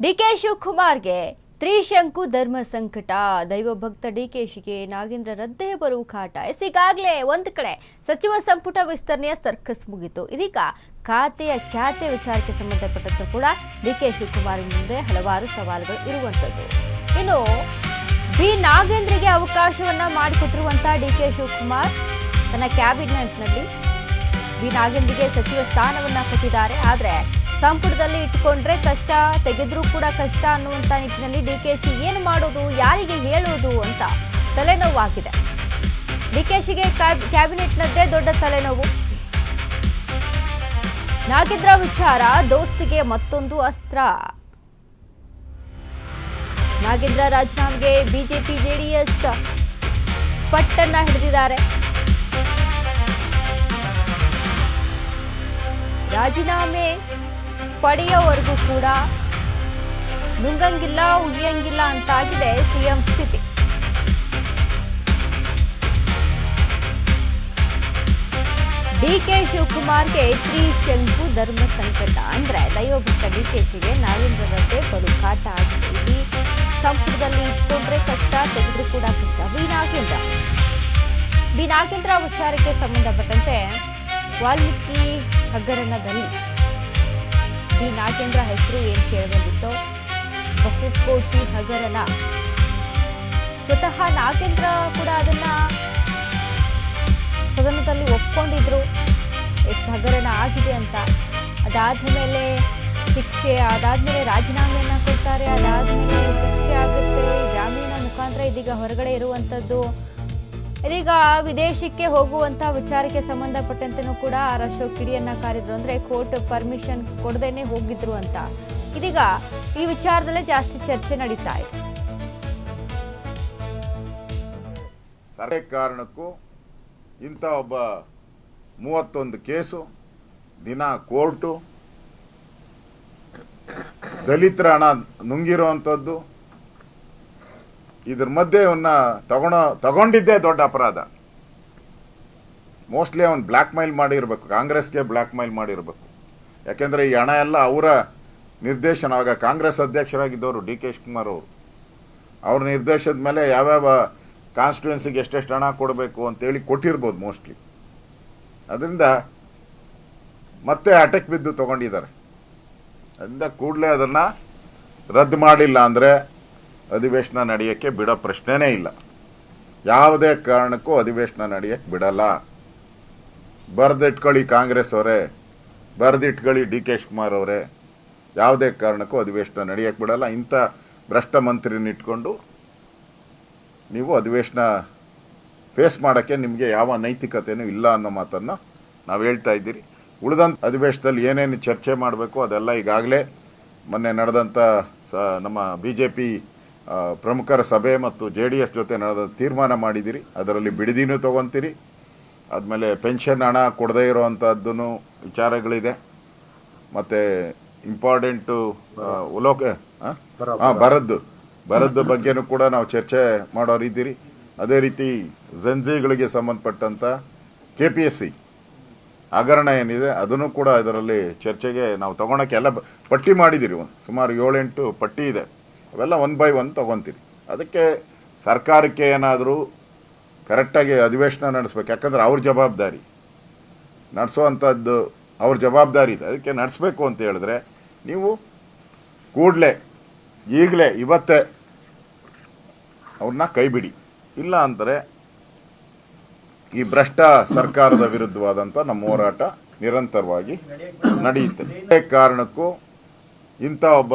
DK ಶಿವಕುಮಾರ್ಗೆ Trishanku ಧರ್ಮ ಸಂಕಟ. ದೈವಭಕ್ತ ಡಿಕೆಶಿಗೆ ನಾಗೇಂದ್ರ ರದ್ದೇ ಬರುವ ಕಾಟ. ಈಗಾಗಲೇ ಒಂದು ಕಡೆ ಸಚಿವ ಸಂಪುಟ ವಿಸ್ತರಣೆಯ ಸರ್ಕಸ್ ಮುಗಿತು. ಇದೀಗ ಖ್ಯಾತೆ ವಿಚಾರಕ್ಕೆ ಸಂಬಂಧಪಟ್ಟಂತೆ ಕೂಡ ಡಿಕೆ ಶಿವಕುಮಾರ್ ಮುಂದೆ ಹಲವಾರು ಸವಾಲುಗಳು ಇರುವಂತದ್ದು. ಇನ್ನು ಬಿ ನಾಗೇಂದ್ರಿಗೆ ಅವಕಾಶವನ್ನ ಮಾಡಿಕೊಟ್ಟಿರುವಂತಹ ಡಿಕೆ ಶಿವಕುಮಾರ್ ತನ್ನ ಕ್ಯಾಬಿನೆಟ್ನಲ್ಲಿ ಬಿ ನಾಗೇಂದ್ರಿಗೆ ಸಚಿವ ಸ್ಥಾನವನ್ನ ಕೊಟ್ಟಿದ್ದಾರೆ. ಆದರೆ ಸಂಪುಟದಲ್ಲಿ ಇಟ್ಕೊಂಡ್ರೆ ಕಷ್ಟ, ತೆಗೆದ್ರೂ ಕೂಡ ಕಷ್ಟ ಅನ್ನುವಂಥ ನಿಟ್ಟಿನಲ್ಲಿ ಡಿಕೆಶಿ ಏನು ಮಾಡೋದು, ಯಾರಿಗೆ ಹೇಳೋದು ಅಂತ ತಲೆನೋವಾಗಿದೆ. ಡಿಕೆಶಿಗೆ ಕ್ಯಾಬಿನೆಟ್ನದ್ದೇ ದೊಡ್ಡ ತಲೆನೋವು. ನಾಗೇಂದ್ರ ವಿಚಾರ ದೋಸ್ತಿಗೆ ಮತ್ತೊಂದು ಅಸ್ತ್ರ. ನಾಗೇಂದ್ರ ರಾಜೀನಾಮೆಗೆ ಬಿಜೆಪಿ ಜೆಡಿಎಸ್ ಪಟ್ಟನ್ನ ಹಿಡಿದಿದ್ದಾರೆ. ರಾಜೀನಾಮೆ ಪಡೆಯೋವರೆಗೂ ಕೂಡ ನುಂಗಂಗಿಲ್ಲ ಉಳಿಯಂಗಿಲ್ಲ ಅಂತಾಗಿದೆ ಸಿಎಂ ಸ್ಥಿತಿ. ಡಿಕೆ ಶಿವಕುಮಾರ್ಗೆ ತ್ರಿಶಂಕು ಧರ್ಮ ಸಂಕಟ. ಅಂದ್ರೆ ದೈವಭಕ್ತ ಡಿಕೆಶಿಗೆ ನಾಗೇಂದ್ರ ರದ್ದೇ ಬಲು ಕಾಟ ಆಗಿದೆ. ಇಲ್ಲಿ ಸಂಪುಟದಲ್ಲಿ ಇಟ್ಕೊಂಡ್ರೆ ಕಷ್ಟ, ತೆಗೆದ್ರೂ ಕೂಡ ಕಷ್ಟ. ಬಿ ನಾಗೇಂದ್ರ ವಿಚಾರಕ್ಕೆ ಸಂಬಂಧಪಟ್ಟಂತೆ ವಾಲ್ಮೀಕಿ ಹಗರಣದಲ್ಲಿ ಬಿ ನಾಗೇಂದ್ರ ಹೆಸರು ಏನು ಕೇಳಿಬಂದಿತ್ತೋ, ಬಹುಕೋಟಿ ಹಗರಣ. ಸ್ವತಃ ನಾಗೇಂದ್ರ ಕೂಡ ಅದನ್ನ ಸದನದಲ್ಲಿ ಒಪ್ಕೊಂಡಿದ್ರು, ಎಷ್ಟು ಹಗರಣ ಆಗಿದೆ ಅಂತ. ಅದಾದ್ಮೇಲೆ ಶಿಕ್ಷೆ, ಅದಾದ್ಮೇಲೆ ರಾಜೀನಾಮೆಯನ್ನ ಕೊಡ್ತಾರೆ, ಅದಾದ್ಮೇಲೆ ಶಿಕ್ಷೆ ಆಗುತ್ತೆ, ಜಾಮೀನಿನ ಮುಖಾಂತರ ಇದೀಗ ಹೊರಗಡೆ ಇರುವಂತದ್ದು. ಇದೀಗ ವಿದೇಶಕ್ಕೆ ಹೋಗುವಂತ ವಿಚಾರಕ್ಕೆ ಸಂಬಂಧಪಟ್ಟಂತೆನೂ ಕೂಡ ಅಶೋಕ್ ಕಿಡಿಯನ್ನ ಕಾರಿದ್ರು. ಅಂದ್ರೆ ಕೋರ್ಟ್ ಪರ್ಮಿಷನ್ ಕೊಡದೇನೆ ಹೋಗಿದ್ರು ಅಂತ. ಇದೀಗ ಈ ವಿಚಾರದಲ್ಲೇ ಜಾಸ್ತಿ ಚರ್ಚೆ ನಡೀತಾ ಇದೆ. ಸರೇ ಕಾರಣಕ್ಕೂ ಇಂಥ ಒಬ್ಬ 31 ಕೇಸು, ದಿನ ಕೋರ್ಟು, ದಲಿತರ ಹಣ ನುಂಗಿರುವಂಥದ್ದು, ಇದ್ರ ಮಧ್ಯೆ ಅವನ್ನ ತಗೊಂಡಿದ್ದೇ ದೊಡ್ಡ ಅಪರಾಧ. ಮೋಸ್ಟ್ಲಿ ಅವನು ಬ್ಲ್ಯಾಕ್ ಮೈಲ್ ಮಾಡಿರ್ಬೇಕು, ಕಾಂಗ್ರೆಸ್ಗೆ ಬ್ಲ್ಯಾಕ್ ಮೈಲ್ ಮಾಡಿರ್ಬೇಕು. ಯಾಕೆಂದ್ರೆ ಈ ಹಣ ಎಲ್ಲ ಅವರ ನಿರ್ದೇಶನ. ಆಗ ಕಾಂಗ್ರೆಸ್ ಅಧ್ಯಕ್ಷರಾಗಿದ್ದವರು ಡಿ ಕೆ ಶಿವಕುಮಾರ್ ಅವರು, ಅವ್ರ ನಿರ್ದೇಶದ ಮೇಲೆ ಯಾವ್ಯಾವ ಕಾನ್ಸ್ಟಿಟ್ಯೂನ್ಸಿಗೆ ಎಷ್ಟೆಷ್ಟು ಹಣ ಕೊಡಬೇಕು ಅಂತೇಳಿ ಕೊಟ್ಟಿರ್ಬೋದು ಮೋಸ್ಟ್ಲಿ. ಅದರಿಂದ ಮತ್ತೆ ಅಟಕ್ ಬಿದ್ದು ತಗೊಂಡಿದ್ದಾರೆ. ಅದರಿಂದ ಕೂಡಲೇ ಅದನ್ನು ರದ್ದು ಮಾಡಿಲ್ಲ ಅಂದರೆ ಅಧಿವೇಶನ ನಡೆಯೋಕ್ಕೆ ಬಿಡೋ ಪ್ರಶ್ನೆನೇ ಇಲ್ಲ. ಯಾವುದೇ ಕಾರಣಕ್ಕೂ ಅಧಿವೇಶನ ನಡೆಯೋಕ್ಕೆ ಬಿಡಲ್ಲ. ಬರೆದಿಟ್ಕೊಳ್ಳಿ ಕಾಂಗ್ರೆಸ್ ಅವರೇ, ಬರೆದಿಟ್ಕೊಳ್ಳಿ ಡಿ ಕೆ ಶಿವಕುಮಾರ್ ಅವರೇ, ಯಾವುದೇ ಕಾರಣಕ್ಕೂ ಅಧಿವೇಶನ ನಡೆಯೋಕ್ಕೆ ಬಿಡಲ್ಲ. ಇಂಥ ಭ್ರಷ್ಟ ಮಂತ್ರಿನ ಇಟ್ಕೊಂಡು ನೀವು ಅಧಿವೇಶನ ಫೇಸ್ ಮಾಡೋಕ್ಕೆ ನಿಮಗೆ ಯಾವ ನೈತಿಕತೆಯೂ ಇಲ್ಲ ಅನ್ನೋ ಮಾತನ್ನು ನಾವು ಹೇಳ್ತಾ ಇದ್ದೀರಿ. ಉಳಿದಂಥ ಅಧಿವೇಶನದಲ್ಲಿ ಏನೇನು ಚರ್ಚೆ ಮಾಡಬೇಕು ಅದೆಲ್ಲ ಈಗಾಗಲೇ ಮೊನ್ನೆ ನಡೆದಂಥ ನಮ್ಮ BJP ಪ್ರಮುಖರ ಸಭೆ ಮತ್ತು JDS ಜೊತೆ ನಡೆದ ತೀರ್ಮಾನ ಮಾಡಿದ್ದೀರಿ. ಅದರಲ್ಲಿ ಬಿಡದಿನೂ ತೊಗೊತೀರಿ. ಆದಮೇಲೆ ಪೆನ್ಷನ್ ಹಣ ಕೊಡದೇ ಇರೋವಂಥದ್ದೂ ವಿಚಾರಗಳಿದೆ. ಮತ್ತು ಇಂಪಾರ್ಟೆಂಟು ಬರದ್ದು ಬಗ್ಗೆನೂ ಕೂಡ ನಾವು ಚರ್ಚೆ ಮಾಡೋರಿದ್ದೀರಿ. ಅದೇ ರೀತಿ ಜೆನ್ಜಿಗಳಿಗೆ ಸಂಬಂಧಪಟ್ಟಂಥ KPSC ಹಗರಣ ಏನಿದೆ ಅದನ್ನು ಕೂಡ ಇದರಲ್ಲಿ ಚರ್ಚೆಗೆ ನಾವು ತೊಗೊಳಕ್ಕೆ ಎಲ್ಲ ಪಟ್ಟಿ ಮಾಡಿದ್ದೀರಿ. ಸುಮಾರು 7-8 ಪಟ್ಟಿ ಇದೆ. ಅವೆಲ್ಲ 1 by 1 ತೊಗೊತೀರಿ. ಅದಕ್ಕೆ ಸರ್ಕಾರಕ್ಕೆ ಏನಾದರೂ ಕರೆಕ್ಟಾಗಿ ಅಧಿವೇಶನ ನಡೆಸ್ಬೇಕು. ಯಾಕಂದ್ರೆ ಅವ್ರ ಜವಾಬ್ದಾರಿ, ನಡೆಸೋವಂಥದ್ದು ಅವ್ರ ಜವಾಬ್ದಾರಿ ಇದೆ. ಅದಕ್ಕೆ ನಡೆಸಬೇಕು ಅಂತ ಹೇಳಿದ್ರೆ ನೀವು ಕೂಡಲೇ ಈಗಲೇ ಇವತ್ತೇ ಅವ್ರನ್ನ ಕೈ ಬಿಡಿ. ಇಲ್ಲ ಅಂದರೆ ಈ ಭ್ರಷ್ಟ ಸರ್ಕಾರದ ವಿರುದ್ಧವಾದಂಥ ನಮ್ಮ ಹೋರಾಟ ನಿರಂತರವಾಗಿ ನಡೆಯುತ್ತೆ. ಕಾರಣಕ್ಕೂ ಇಂಥ ಒಬ್ಬ